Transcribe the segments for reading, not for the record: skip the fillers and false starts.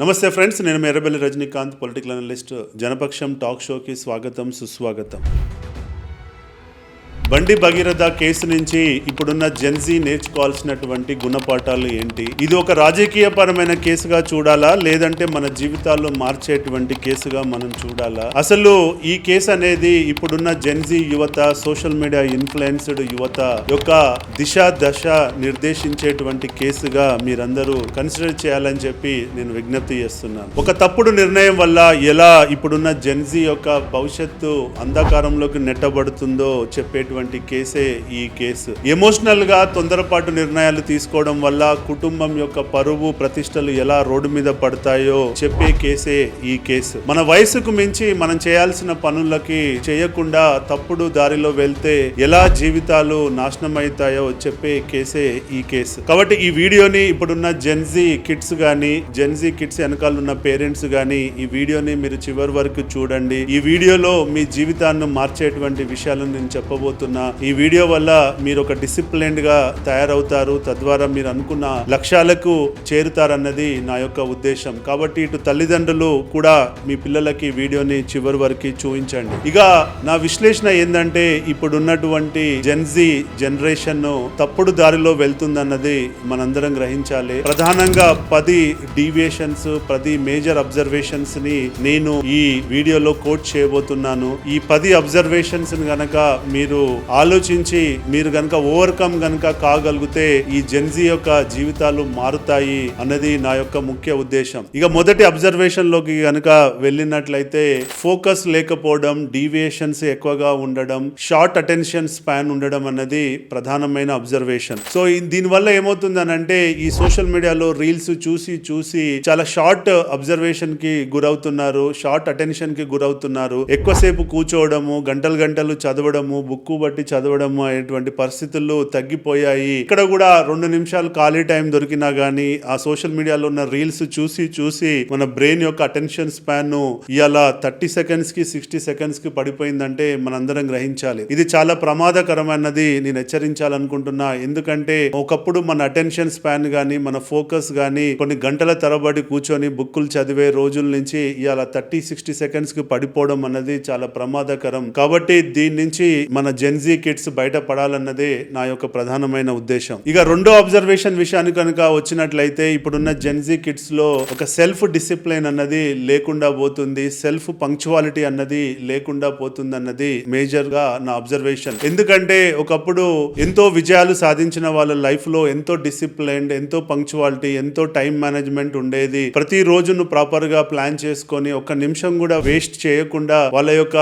నమస్తే ఫ్రెండ్స్, నేను మీ Errabelli Rajinikanth, political analyst. Janapaksham talk షోకి స్వాగతం, సుస్వాగతం. బండి భగీరథ కేసు నుంచి ఇప్పుడున్న జెన్జీ నేర్చుకోవాల్సినటువంటి గుణపాఠాలు ఏంటి? ఇది ఒక రాజకీయపరమైన కేసుగా చూడాలా, లేదంటే మన జీవితాల్లో మార్చేటువంటి కేసుగా మనం చూడాలా? అసలు ఈ కేసు అనేది ఇప్పుడున్న జెన్జీ యువత, సోషల్ మీడియా ఇన్ఫ్లుయెన్స్డ్ యువత యొక్క దిశ దశ నిర్దేశించేటువంటి కేసుగా మీరందరూ కన్సిడర్ చేయాలని చెప్పి నేను విజ్ఞప్తి చేస్తున్నాను. ఒక తప్పుడు నిర్ణయం వల్ల ఎలా ఇప్పుడున్న జెన్జీ యొక్క భవిష్యత్తు అంధకారంలోకి నెట్టబడుతుందో చెప్పేటువంటి కేసే ఈ కేసు. ఎమోషనల్ గా తొందరపాటు నిర్ణయాలు తీసుకోవడం వల్ల కుటుంబం యొక్క పరువు ప్రతిష్టలు ఎలా రోడ్డు మీద పడతాయో చెప్పే కేసే ఈ కేసు. మన వయసుకు మించి మనం చేయాల్సిన పనులకి చేయకుండా తప్పుడు దారిలో వెళ్తే ఎలా జీవితాలు నాశనం అవుతాయో చెప్పే కేసే ఈ కేసు. కాబట్టి ఈ వీడియోని ఇప్పుడున్న జెన్జీ కిడ్స్ గానీ, జెన్జీ కిడ్స్ వెనకాల ఉన్న పేరెంట్స్ గానీ ఈ వీడియోని మీరు చివరి వరకు చూడండి. ఈ వీడియోలో మీ జీవితాన్ని మార్చేటువంటి విషయాలను నేను చెప్పబోతున్నాను. ఈ వీడియో వల్ల మీరు ఒక డిసిప్లిన్డ్ గా తయారవుతారు, తద్వారా మీరు అనుకున్న లక్ష్యాలకు చేరుతారన్నది నా యొక్క ఉద్దేశం. కాబట్టి ఇటు తల్లిదండ్రులు కూడా మీ పిల్లలకి వీడియోని చివరి వరకు చూపించండి. ఇక నా విశ్లేషణ ఏంటంటే, ఇప్పుడున్నటువంటి జెన్జీ జనరేషన్ తప్పుడు దారిలో వెళ్తుందన్నది మనందరం గ్రహించాలి. ప్రధానంగా 10 డీవియేషన్స్, 10 మేజర్ అబ్జర్వేషన్స్ ని నేను ఈ వీడియోలో కోట్ చేయబోతున్నాను. ఈ 10 అబ్జర్వేషన్స్ గనక మీరు ఆలోచించి మీరు గనక ఓవర్కమ్ గనక కాగలిగితే ఈ జెన్జీ యొక్క జీవితాలు మారుతాయి అన్నది నా యొక్క ముఖ్య ఉద్దేశం. ఇక మొదటి అబ్జర్వేషన్ లోకి గనక వెళ్ళినట్లయితే, ఫోకస్ లేకపోవడం, డీవియేషన్స్ ఎక్కువగా ఉండడం, షార్ట్ అటెన్షన్ స్పాన్ ఉండడం అన్నది ప్రధానమైన అబ్జర్వేషన్. సో దీనివల్ల ఏమవుతుందనంటే, ఈ సోషల్ మీడియాలో రీల్స్ చూసి చాలా షార్ట్ అబ్జర్వేషన్ కి గురవుతున్నారు, షార్ట్ అటెన్షన్ కి గురవుతున్నారు. ఎక్కువసేపు కూర్చోవడము, గంటలు చదవడము, బుక్కు బట్టి చదవడము అనేటువంటి పరిస్థితులు తగ్గిపోయాయి. ఇక్కడ కూడా 2 నిమిషాలు ఖాళీ టైం దొరికినా గానీ ఆ సోషల్ మీడియాలో ఉన్న రీల్స్ చూసి మన బ్రెయిన్ యొక్క అటెన్షన్ స్పాన్ ఇవాళ 30 సెకండ్స్ కి 60 సెకండ్స్ కి పడిపోయిందంటే మనందరం గ్రహించాలి. ఇది చాలా ప్రమాదకరమైనది నేను హెచ్చరించాలనుకుంటున్నా. ఎందుకంటే ఒకప్పుడు మన అటెన్షన్ స్పాన్ గానీ, మన ఫోకస్ గానీ కొన్ని గంటల తరబడి కూర్చొని బుక్కులు చదివే రోజుల నుంచి ఇవాళ 30-60 సెకండ్స్ కి పడిపోవడం అన్నది చాలా ప్రమాదకరం. కాబట్టి దీని నుంచి మన జెన్జీ కిడ్స్ బయటపడాలన్నదే నా యొక్క ప్రధానమైన ఉద్దేశం. ఇక రెండో అబ్జర్వేషన్ విషయానికి కనుక వచ్చినట్లయితే, ఇప్పుడున్న జెన్జీ కిడ్స్ లో ఒక సెల్ఫ్ డిసిప్లిన్ అన్నది లేకుండా పోతుంది, సెల్ఫ్ పంక్చువాలిటీ అన్నది లేకుండా పోతుంది అన్నది మేజర్ గా నా అబ్జర్వేషన్. ఎందుకంటే ఒకప్పుడు ఎంతో విజయాలు సాధించిన వాళ్ళ లైఫ్ లో ఎంతో డిసిప్లిన్, ఎంతో పంక్చువాలిటీ, ఎంతో టైం మేనేజ్మెంట్ ఉండేది. ప్రతి రోజును ప్రాపర్ గా ప్లాన్ చేసుకొని ఒక్క నిమిషం కూడా వేస్ట్ చేయకుండా వాళ్ళ యొక్క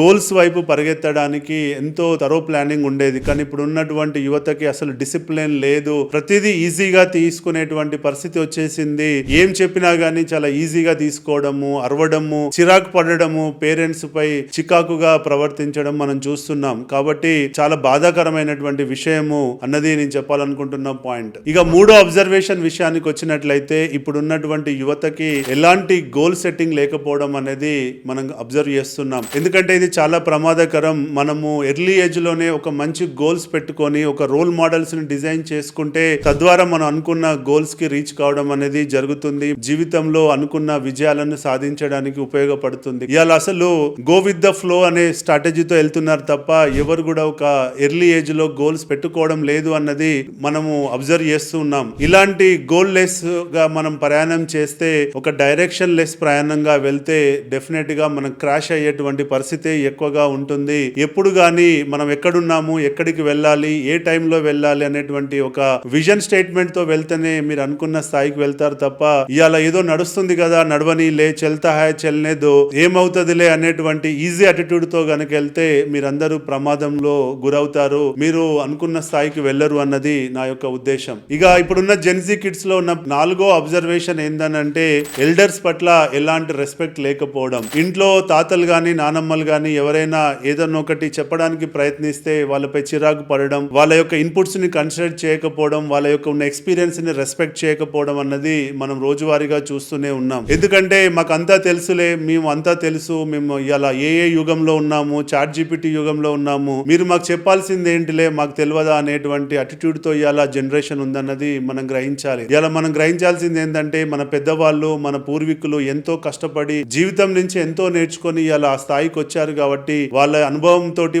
గోల్స్ వైపు పరిగెత్తడానికి ఎంతో తరో ప్లానింగ్ ఉండేది. కానీ ఇప్పుడు ఉన్నటువంటి యువతకి అసలు డిసిప్లిన్ లేదు, ప్రతిదీ ఈజీగా తీసుకునేటువంటి పరిస్థితి వచ్చేసింది. ఏం చెప్పినా గానీ చాలా ఈజీగా తీసుకోవడము, అరవడము, చిరాకు పడడము, పేరెంట్స్ పై చికాకుగా ప్రవర్తించడం మనం చూస్తున్నాం. కాబట్టి చాలా బాధాకరమైనటువంటి విషయము అన్నది నేను చెప్పాలనుకుంటున్న పాయింట్. ఇక మూడో అబ్జర్వేషన్ విషయానికి వచ్చినట్లయితే, ఇప్పుడున్నటువంటి యువతకి ఎలాంటి గోల్ సెట్టింగ్ లేకపోవడం అనేది మనం అబ్జర్వ్ చేస్తున్నాం. ఎందుకంటే ఇది చాలా ప్రమాదకరం. మనము ఎర్లీ ఏజ్ లోనే ఒక మంచి గోల్స్ పెట్టుకొని ఒక రోల్ మోడల్స్ ని డిజైన్ చేసుకుంటే తద్వారా మనం అనుకున్న గోల్స్ కి రీచ్ కావడం అనేది జరుగుతుంది. జీవితంలో అనుకున్న విజయాలను సాధించడానికి ఉపయోగపడుతుంది. ఇవాళ అసలు గో విత్ ద ఫ్లో అనే స్ట్రాటజీతో వెళ్తున్నారు తప్ప ఎవరు కూడా ఒక ఎర్లీ ఏజ్ లో గోల్స్ పెట్టుకోవడం లేదు అన్నది మనము అబ్జర్వ్ చేస్తూ ఉన్నాం. ఇలాంటి గోల్ లెస్ గా మనం ప్రయాణం చేస్తే, ఒక డైరెక్షన్ లెస్ ప్రయాణంగా వెళ్తే డెఫినెట్ గా మనం క్రాష్ అయ్యేటువంటి పరిస్థితి ఎక్కువగా ఉంటుంది. ఎప్పుడు గానీ మనం ఎక్కడున్నాము, ఎక్కడికి వెళ్ళాలి, ఏ టైంలో వెళ్ళాలి అనేటువంటి ఒక విజన్ స్టేట్మెంట్ తో వెళ్తేనే మీరు అనుకున్న స్థాయికి వెళ్తారు తప్ప ఇవాళ ఏదో నడుస్తుంది కదా, నడవని లే, చెల్తా హాయ్ చెల్నేదో, ఏమవుతుందిలే అనేటువంటి ఈజీ అటిట్యూడ్ తో గనక వెళ్తే మీరందరూ ప్రమాదంలో గురవుతారు, మీరు అనుకున్న స్థాయికి వెళ్ళరు అన్నది నా యొక్క ఉద్దేశం. ఇక ఇప్పుడున్న జెన్జీ కిడ్స్ లో ఉన్న 4గో అబ్జర్వేషన్ ఏందనంటే, ఎల్డర్స్ పట్ల ఎలాంటి రెస్పెక్ట్ లేకపోవడం. ఇంట్లో తాతలు గాని, నానమ్మలు గాని ఎవరైనా ఏదన్నా ఒకటి చెప్పడానికి ప్రయత్నిస్తే వాళ్ళపై చిరాకు పడడం, వాళ్ళ యొక్క ఇన్పుట్స్ ని కన్సిడర్ చేయకపోవడం, వాళ్ళ యొక్క ఉన్న ఎక్స్పీరియన్స్ ని రెస్పెక్ట్ చేయకపోవడం అన్నది మనం రోజువారీగా చూస్తూనే ఉన్నాం. ఎందుకంటే మాకు అంతా తెలుసులే, మేము అంతా తెలుసు, మేము ఇలా ఏ యుగంలో ఉన్నాము, చాట్ జీపీటీ యుగంలో ఉన్నాము, మీరు మాకు చెప్పాల్సింది ఏంటిలే, మాకు తెలియదా అనేటువంటి అటిట్యూడ్ తో ఇలా జనరేషన్ ఉందన్నది మనం గ్రహించాలి. ఇలా మనం గ్రహించాల్సింది ఏంటంటే మన పెద్దవాళ్ళు, మన పూర్వీకులు ఎంతో కష్టపడి జీవితం నుంచి ఎంతో నేర్చుకొని ఇలా ఆ స్థాయికి వచ్చారు కాబట్టి వాళ్ళ అనుభవం తోటి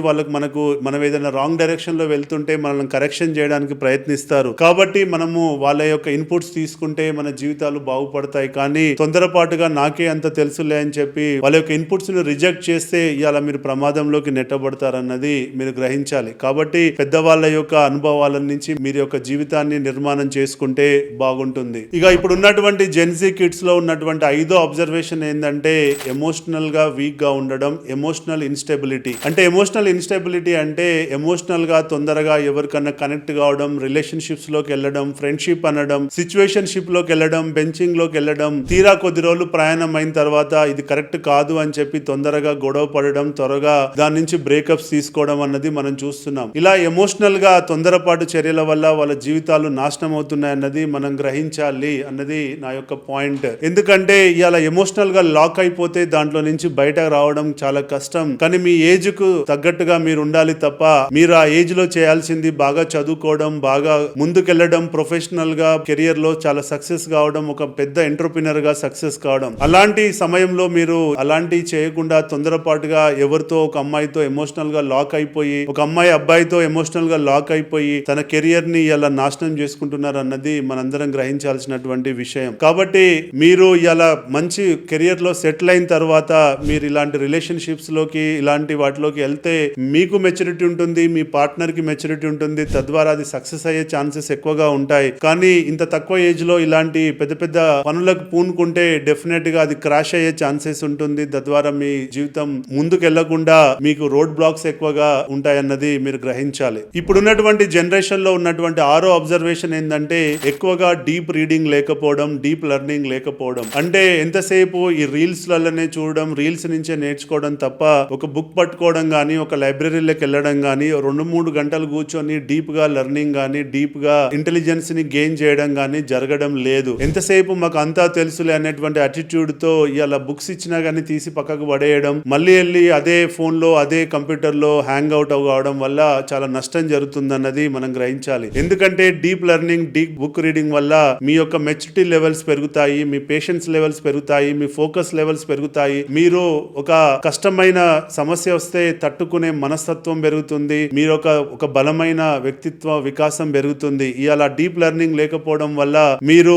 మనం ఏదైనా రాంగ్ డైరెక్షన్ లో వెళ్తుంటే మనల్ని కరెక్షన్ చేయడానికి ప్రయత్నిస్తారు. కాబట్టి మనము వాళ్ళ యొక్క ఇన్పుట్స్ తీసుకుంటే మన జీవితాలు బాగుపడతాయి. కానీ తొందరపాటుగా నాకే అంత తెలుసులే అని చెప్పి వాళ్ళ యొక్క ఇన్పుట్స్ ను రిజెక్ట్ చేస్తే ఇలా మీరు ప్రమాదంలోకి నెట్టబడతారన్నది మీరు గ్రహించాలి. కాబట్టి పెద్దవాళ్ళ యొక్క అనుభవాల నుంచి మీరు యొక్క జీవితాన్ని నిర్మాణం చేసుకుంటే బాగుంటుంది. ఇక ఇప్పుడు ఉన్నటువంటి జెన్జీ కిడ్స్ లో ఉన్నటువంటి 5వ అబ్జర్వేషన్ ఏంటంటే ఎమోషనల్ గా వీక్ గా ఉండడం, ఎమోషనల్ ఇన్స్టెబిలిటీ. అంటే ఎమోషనల్ ఇన్స్టెబిలిటీ అంటే ఎమోషనల్ గా తొందరగా ఎవరికన్నా కనెక్ట్ కావడం, రిలేషన్షిప్స్ లోకి వెళ్ళడం, ఫ్రెండ్షిప్ అనడం, సిచ్యువేషన్షిప్ లోకి వెళ్ళడం, బెంచింగ్ లోకి వెళ్ళడం, తీరా కొద్ది రోజులు ప్రయాణం అయిన తర్వాత ఇది కరెక్ట్ కాదు అని చెప్పి తొందరగా గొడవ పడడం, త్వరగా దాని నుంచి బ్రేకప్స్ తీసుకోవడం అన్నది మనం చూస్తున్నాం. ఇలా ఎమోషనల్ గా తొందరపాటు చర్యల వల్ల వాళ్ళ జీవితాలు నాశనం అవుతున్నాయి అన్నది మనం గ్రహించాలి అన్నది నా యొక్క పాయింట్. ఎందుకంటే ఇలా ఎమోషనల్ గా లాక్ అయిపోతే దాంట్లో నుంచి బయట రావడం చాలా కష్టం. కానీ మీ ఏజ్ కు తగ్గట్టుగా మీరు ఉండాలి తప్ప మీరు ఆ ఏజ్ లో చేయాల్సింది బాగా చదువుకోవడం, బాగా ముందుకెళ్లడం, ప్రొఫెషనల్ గా కెరియర్ లో చాలా సక్సెస్ కావడం, ఒక పెద్ద ఎంటర్‌ప్రెన్యూర్ గా సక్సెస్ కావడం. అలాంటి సమయంలో మీరు అలాంటివి చేయకుండా తొందరపాటుగా ఎవరితో ఒక అమ్మాయితో ఎమోషనల్ గా లాక్ అయిపోయి, ఒక అమ్మాయి అబ్బాయితో ఎమోషనల్ గా లాక్ అయిపోయి తన కెరియర్ ని ఇలా నాశనం చేసుకుంటున్నారు అన్నది మనందరం గ్రహించాల్సినటువంటి విషయం. కాబట్టి మీరు ఇలా మంచి కెరియర్ లో సెటిల్ అయిన తర్వాత మీరు ఇలాంటి రిలేషన్షిప్స్ లోకి, ఇలాంటి వాటిలోకి వెళ్తే మీకు మెచ్యూరిటీ ఉంటుంది, మీ పార్ట్నర్ కి మెచ్యూరిటీ ఉంటుంది, తద్వారా అది సక్సెస్ అయ్యే ఛాన్సెస్ ఎక్కువగా ఉంటాయి. కానీ ఇంత తక్కువ ఏజ్ లో ఇలాంటి పెద్ద పెద్ద పనులకు పూనుకుంటే డెఫినెట్ గా అది క్రాష్ అయ్యే ఛాన్సెస్ ఉంటుంది. తద్వారా మీ జీవితం ముందుకు వెళ్లకుండా మీకు రోడ్ బ్లాక్స్ ఎక్కువగా ఉంటాయన్నది మీరు గ్రహించాలి. ఇప్పుడున్నటువంటి జనరేషన్ లో ఉన్నటువంటి 6వ అబ్జర్వేషన్ ఏంటంటే ఎక్కువగా డీప్ రీడింగ్ లేకపోవడం, డీప్ లెర్నింగ్ లేకపోవడం. అంటే ఎంతసేపు ఈ రీల్స్ లలోనే చూడడం, రీల్స్ నుంచే నేర్చుకోవడం తప్ప ఒక బుక్ పట్టుకోవడం గానీ, ఒక లైబ్రరీలోకి వెళ్ళడం గానీ, 2-3 గంటలు కూర్చొని డీప్ గా లెర్నింగ్ గానీ, డీప్ గా ఇంటెలిజెన్స్ ని గెయిన్ చేయడం గానీ జరగడం లేదు. ఎంతసేపు మాకు అంతా తెలుసులే అనేటువంటి అటిట్యూడ్ తో ఇలా బుక్స్ ఇచ్చినా గానీ తీసి పక్కకు పడేయడం, మళ్ళీ వెళ్ళి అదే ఫోన్ లో, అదే కంప్యూటర్ లో హ్యాంగ్ అవుట్ అవడం వల్ల చాలా నష్టం జరుగుతుందన్నది మనం గ్రహించాలి. ఎందుకంటే deep learning, deep book reading వల్ల మీ యొక్క మెచ్యూరిటీ లెవెల్స్ పెరుగుతాయి, మీ పేషెన్స్ లెవెల్స్ పెరుగుతాయి, మీ ఫోకస్ లెవెల్స్ పెరుగుతాయి. మీరు ఒక కష్టమైన సమస్య వస్తే తట్టుకునే మనస్తత్వం పెరుగుతుంది, మీరు ఒక బలమైన వ్యక్తిత్వ వికాసం పెరుగుతుంది. ఇలా డీప్ లెర్నింగ్ లేకపోవడం వల్ల మీరు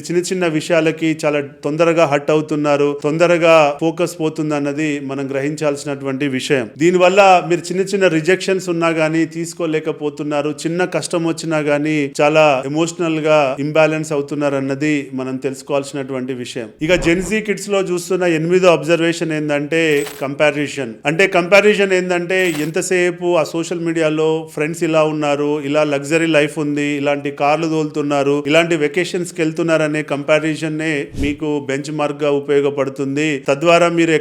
చిన్న చిన్న విషయాలకి చాలా తొందరగా హర్ట్ అవుతున్నారు, తొందరగా ఫోకస్ పోతుంది అన్నది మనం గ్రహించాల్సినటువంటి విషయం. దీనివల్ల మీరు చిన్న చిన్న రిజెక్షన్స్ ఉన్నా గానీ తీసుకోలేకపోతున్నారు, చిన్న కష్టం వచ్చినా గానీ చాలా ఎమోషనల్ గా ఇంబ్యాలెన్స్ అవుతున్నారు అన్నది మనం తెలుసుకోవాల్సినటువంటి విషయం. ఇక జెన్జీ కిడ్స్ లో చూస్తున్న 8వ అబ్జర్వేషన్ ఏంటంటే కంపారిజన్. అంటే కంపారిజన్ ఏంటంటే ఎంతసేపు ఆ సోషల్ మీడియాలో ఫ్రెండ్స్ ఇలా ఉన్నారు, ఇలా లగ్జరీ లైఫ్ ఉంది, ఇలాంటి కార్లు తోలుతున్నారు, ఇలాంటి వెకేషన్స్ కి వెళ్తున్నారు అనే కంపారిజన్ నే మీకు బెంచ్ మార్క్ గా ఉపయోగపడుతుంది. తద్వారా మీరు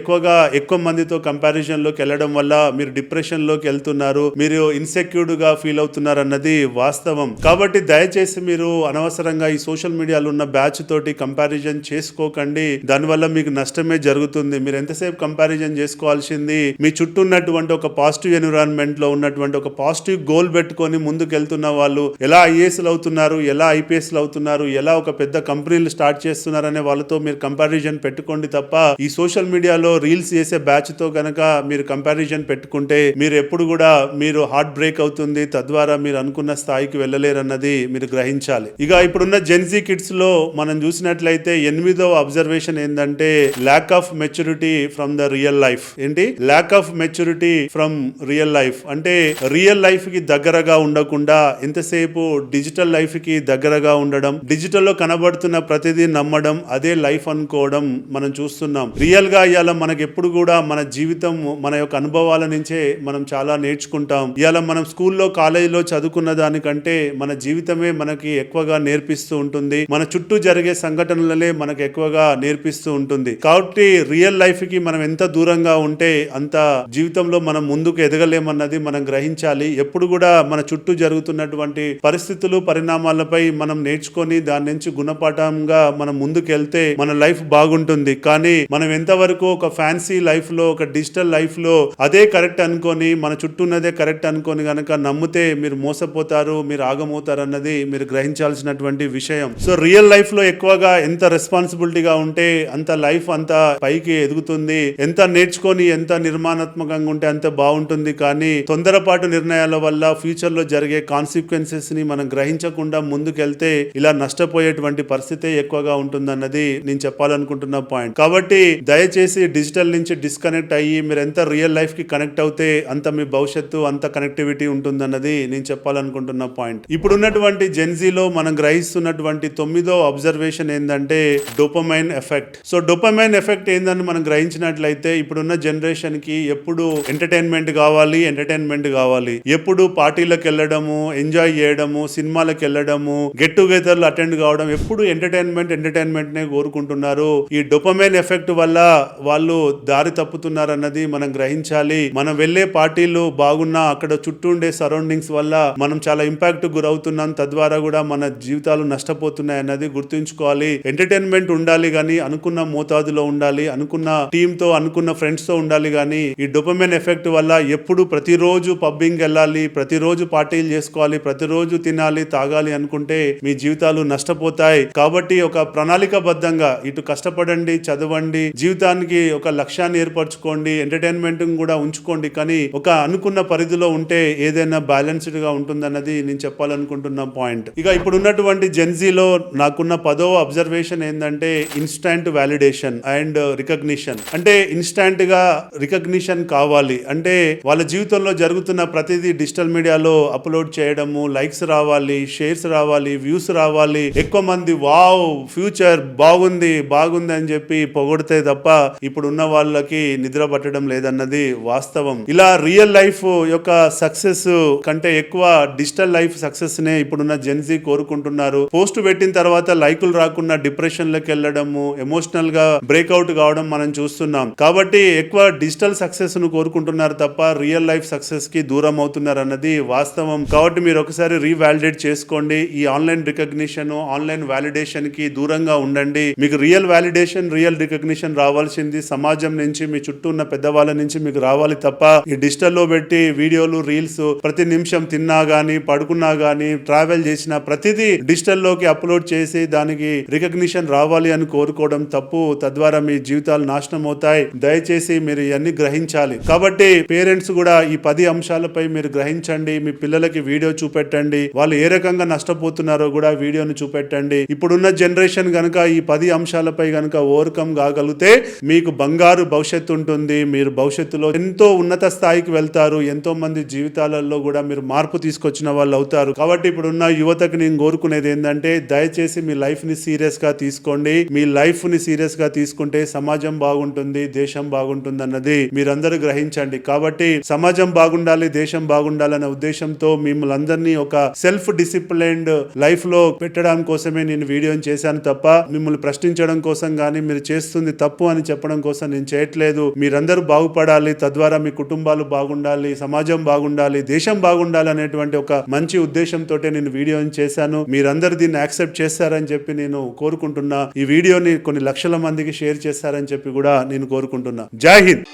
ఎక్కువ మందితో కంపారిజన్ లోకి వెళ్ళడం వల్ల మీరు డిప్రెషన్ లోకి వెళ్తున్నారు, మీరు ఇన్సెక్యూర్డ్ గా ఫీల్ అవుతున్నారు అన్నది వాస్తవం. కాబట్టి దయచేసి మీరు అనవసరంగా ఈ సోషల్ మీడియాలో ఉన్న బ్యాచ్ తోటి కంపారిజన్ చేసుకోకండి. దానివల్ల మీకు నష్టమే జరుగుతుంది. మీరు ఎంతసేపు కంపారిజన్ చేసుకోవాల్సింది మీ చుట్టూ ఉన్నటువంటి ఒక పాజిటివ్ ఎన్విరాన్మెంట్ లో ఉన్నటువంటి ఒక పాజిటివ్ గోల్ పెట్టుకొని ముందుకు వెళ్తున్న వాళ్ళు ఎలా ఐఏఎస్లు అవుతున్నారు, ఎలా ఐపీఎస్లు అవుతున్నారు, ఎలా ఒక పెద్ద కంపెనీలు స్టార్ట్ చేస్తున్నారు అనే వాళ్ళతో మీరు కంపారిజన్ పెట్టుకోండి తప్ప ఈ సోషల్ మీడియాలో రీల్స్ చేసే బ్యాచ్ తో కనుక మీరు కంపారిజన్ పెట్టుకుంటే మీరు ఎప్పుడు కూడా మీరు హార్ట్ బ్రేక్ అవుతుంది. తద్వారా మీరు అనుకున్న స్థాయికి వెళ్ళలేరన్నది మీరు గ్రహించాలి. ఇక ఇప్పుడున్న జెన్జీ కిడ్స్ లో మనం చూసినట్లయితే 8వ అబ్జర్వేషన్ ఏంటంటే lack of maturity from the real life. ఏంటి lack of maturity from real life అంటే రియల్ లైఫ్ కి దగ్గరగా ఉండకుండా ఎంతసేపు డిజిటల్ లైఫ్ కి దగ్గరగా ఉండడం, డిజిటల్ లో కనబడుతున్న ప్రతిదీ నమ్మడం, అదే లైఫ్ అనుకోవడం మనం చూస్తున్నాం. రియల్ గా ఇవాళ మనకి ఎప్పుడు కూడా మన జీవితం మన యొక్క అనుభవాల నుంచే మనం చాలా నేర్చుకుంటాం. ఇవాళ మనం స్కూల్లో, కాలేజీలో చదువుకున్న దానికంటే మన జీవితమే మనకి ఎక్కువగా నేర్పిస్తూ ఉంటుంది, మన చుట్టూ జరిగే సంఘటనలే మనకు ఎక్కువగా నేర్పిస్తూ ఉంటుంది. కాబట్టి రియల్ లైఫ్ కి మనం ఎంత దూరంగా ఉంటే అంత జీవితంలో మనం ముందుకు ఎదగలేం ఎదగలేమన్నది మనం గ్రహించాలి. ఎప్పుడు కూడా మన చుట్టూ జరుగుతున్నటువంటి పరిస్థితులు పరిణామాలపై మనం నేర్చుకొని దాని నుంచి గుణపాఠంగా మనం ముందుకెళ్తే మన లైఫ్ బాగుంటుంది. కానీ మనం ఎంతవరకు ఒక ఫ్యాన్సీ లైఫ్ లో, ఒక డిజిటల్ లైఫ్ లో అదే కరెక్ట్ అనుకొని, మన చుట్టూ ఉన్నదే కరెక్ట్ అనుకొని గనక నమ్మితే మీరు మోసపోతారు, మీరు ఆగమవుతారు అన్నది మీరు గ్రహించాల్సినటువంటి విషయం. సో రియల్ లైఫ్ లో ఎక్కువగా ఎంత రెస్పాన్సిబిలిటీగా ఉంటే అంత లైఫ్ అంత పైకి ఎదుగుతుంది. ఎంత నేర్చుకొని ఎంత నిర్మాణాత్మకంగా ఉంటే అంత బాగుంటుంది. కానీ తొందరపాటు నిర్ణయాల వల్ల ఫ్యూచర్ లో జరిగే కాన్సిక్వెన్సెస్ ని మనం గ్రహించకుండా ముందుకెళ్తే ఇలా నష్టపోయేటువంటి పరిస్థితే ఎక్కువగా ఉంటుందన్నది నేను చెప్పాలనుకుంటున్న పాయింట్. కాబట్టి దయచేసి డిజిటల్ నుంచి డిస్కనెక్ట్ అయ్యి మీరు ఎంత రియల్ లైఫ్ కి కనెక్ట్ అవుతే అంత మీ భవిష్యత్తు అంత కనెక్టివిటీ ఉంటుందన్నది నేను చెప్పాలనుకుంటున్న పాయింట్. ఇప్పుడున్నటువంటి జెన్జీలో మనం గ్రహిస్తున్నటువంటి 9వ అబ్జర్వేషన్ ఏంటంటే dopamine effect. So dopamine effect ఏందని మనం గ్రహించినట్లయితే ఇప్పుడున్న జనరేషన్ కి ఎప్పుడు ఎంటర్టైన్మెంట్ కావాలి, ఎప్పుడు పార్టీలకు వెళ్ళడము, ఎంజాయ్ చేయడము, సినిమాలకు వెళ్ళడము, గెట్ టుగెదర్లు అటెండ్ కావడం, ఎప్పుడు ఎంటర్టైన్మెంట్ నే కోరుకుంటున్నారు. ఈ డోపమైన్ ఎఫెక్ట్ వల్ల వాళ్ళు దారి తప్పుతున్నారు అన్నది మనం గ్రహించాలి. మనం వెళ్లే పార్టీలు బాగున్నా అక్కడ చుట్టూ ఉండే సరౌండింగ్స్ వల్ల మనం చాలా ఇంపాక్ట్ గురవుతున్నాం. తద్వారా కూడా మన జీవితాలు నష్టపోతున్నాయి అన్నది గుర్తుంచుకోవాలి. ఎంటర్టైన్మెంట్ ఉండాలి కానీ అనుకున్న మోతాదులో ఉండాలి, అనుకున్న టీమ్ తో, అనుకున్న ఫ్రెండ్స్ తో ఉండాలి. కానీ ఈ డోపమైన్ ఎఫెక్ట్ వల్ల ఎప్పుడు ప్రతిరోజు పబ్బింగ్ వెళ్ళాలి, ప్రతిరోజు పార్టీలు చేసుకోవాలి, ప్రతిరోజు తినాలి, తాగాలి అనుకుంటే మీ జీవితాలు నష్టపోతాయి. కాబట్టి ఒక ప్రణాళికాబద్ధంగా ఇటు కష్టపడండి, చదవండి, జీవితానికి ఒక లక్ష్యాన్ని ఏర్పరచుకోండి, ఎంటర్టైన్మెంట్ కూడా ఉంచుకోండి. కానీ ఒక అనుకున్న పరిధిలో ఉంటే ఏదైనా బ్యాలెన్స్డ్ గా ఉంటుందన్నది నేను చెప్పాలనుకుంటున్న పాయింట్. ఇక ఇప్పుడు ఉన్నటువంటి జెన్జీలో నాకున్న 10వ అబ్జర్వేషన్ ఏంటంటే ఇన్స్టాంట్ వాలిడేషన్ అండ్ రికగ్నిషన్. అంటే ఇన్స్టాంట్ గా రికగ్నిషన్ కావాలి. అంటే వాళ్ళ జీవితంలో జరుగుతున్న ప్రతిదీ డిజిటల్ మీడియాలో అప్లోడ్ చేయడము, లైక్స్ రావాలి, షేర్స్ రావాలి, వ్యూస్ రావాలి, ఎక్కువ మంది వావ్ ఫ్యూచర్ బాగుంది అని చెప్పి పొగిడితే తప్ప ఇప్పుడు ఉన్న వాళ్ళకి నిద్ర పట్టడం లేదన్నది వాస్తవం. ఇలా రియల్ లైఫ్ యొక్క సక్సెస్ కంటే ఎక్కువ డిజిటల్ లైఫ్ సక్సెస్ నే ఇప్పుడున్న జెన్జీ కోరుకుంటున్నారు. పోస్ట్ పెట్టిన తర్వాత లైకులు రాకుండా డిప్రెషన్ లోకి వెళ్ళడము, ఎమోషనల్ గా బ్రేక్అవుట్ కావడం మనం చూస్తున్నాం. కాబట్టి ఎక్కువ డిజిటల్ సక్సెస్ ను కోరుకుంటున్నారు తప్ప రియల్ లైఫ్ సక్సెస్ కి దూరం అవుతున్నారు అన్నది వాస్తవం. కాబట్టి మీరు ఒకసారి రీవాలిడేట్ చేసుకోండి. ఈ ఆన్లైన్ రికగ్నిషన్, ఆన్లైన్ వాలిడేషన్ కి దూరంగా ఉండండి. మీకు రియల్ వాలిడేషన్, రియల్ రికగ్నిషన్ రావాల్సింది సమాజం నుంచి, మీ చుట్టూ ఉన్న పెద్దవాళ్ళ నుంచి మీకు రావాలి తప్ప ఈ డిజిటల్ లో పెట్టి వీడియోలు, రీల్స్ ప్రతి నిమిషం తిన్నా గానీ, పడుకున్నా గానీ, ట్రావెల్ చేసినా ప్రతిదీ డిజిటల్ లోకి అప్లోడ్ చేసి దానికి రికగ్నిషన్ రావాలి అని కోరుకోవడం తప్పు. తద్వారా మీ జీవితాలు నాశనం అవుతాయి. దయచేసి మీరు ఇవన్నీ గ్రహించాలి. కాబట్టి పేరెంట్స్ కూడా ఈ 10 అంశాలపై మీరు గ్రహించండి. మీ పిల్లలకి వీడియో చూపెట్టండి. వాళ్ళు ఏ రకంగా నష్టపోతున్నారో కూడా వీడియోని చూపెట్టండి. ఇప్పుడున్న జనరేషన్ గనక ఈ 10 అంశాలపై గనక ఓవర్కమ్ కాగలిగితే మీకు బంగారు భవిష్యత్తు ఉంటుంది. మీరు భవిష్యత్తులో ఎంతో ఉన్నత స్థాయికి వెళ్తారు. ఎంతో మంది జీవితాలలో కూడా మీరు మార్పు తీసుకొచ్చిన వాళ్ళు అవుతారు. కాబట్టి ఇప్పుడున్న యువతకు నేను కోరుకునేది ఏంటంటే దయచేసి మీ లైఫ్ ని సీరియస్ గా తీసుకోండి. మీ లైఫ్ ని సీరియస్ గా తీసుకుంటే సమాజం బాగుంటుంది, దేశం బాగుంటుంది అన్నది మీరందరూ గ్రహించండి. కాబట్టి సమాజం బాగుండాలి, దేశం బాగుండాలనే ఉద్దేశంతో మిమ్మల్ని అందరినీ ఒక సెల్ఫ్ డిసిప్లైన్డ్ లైఫ్ లో పెట్టడం కోసమే నేను వీడియోని చేశాను తప్ప మిమ్మల్ని ప్రశ్నించడం కోసం గానీ, మీరు చేస్తుంది తప్పు అని చెప్పడం కోసం నేను చేయట్లేదు. మీరందరూ బాగుపడాలి, తద్వారా మీ కుటుంబాలు బాగుండాలి, సమాజం బాగుండాలి, దేశం బాగుండాలి అనేటువంటి ఒక మంచి ఉద్దేశంతో నేను వీడియోని చేశాను. మీరందరూ దీన్ని యాక్సెప్ట్ చేస్తారని చెప్పి నేను కోరుకుంటున్నా. ఈ వీడియోని కొన్ని లక్షల మందికి షేర్ చేస్తారని చెప్పి కూడా నేను కోరుకుంటున్నా. జై హింద్.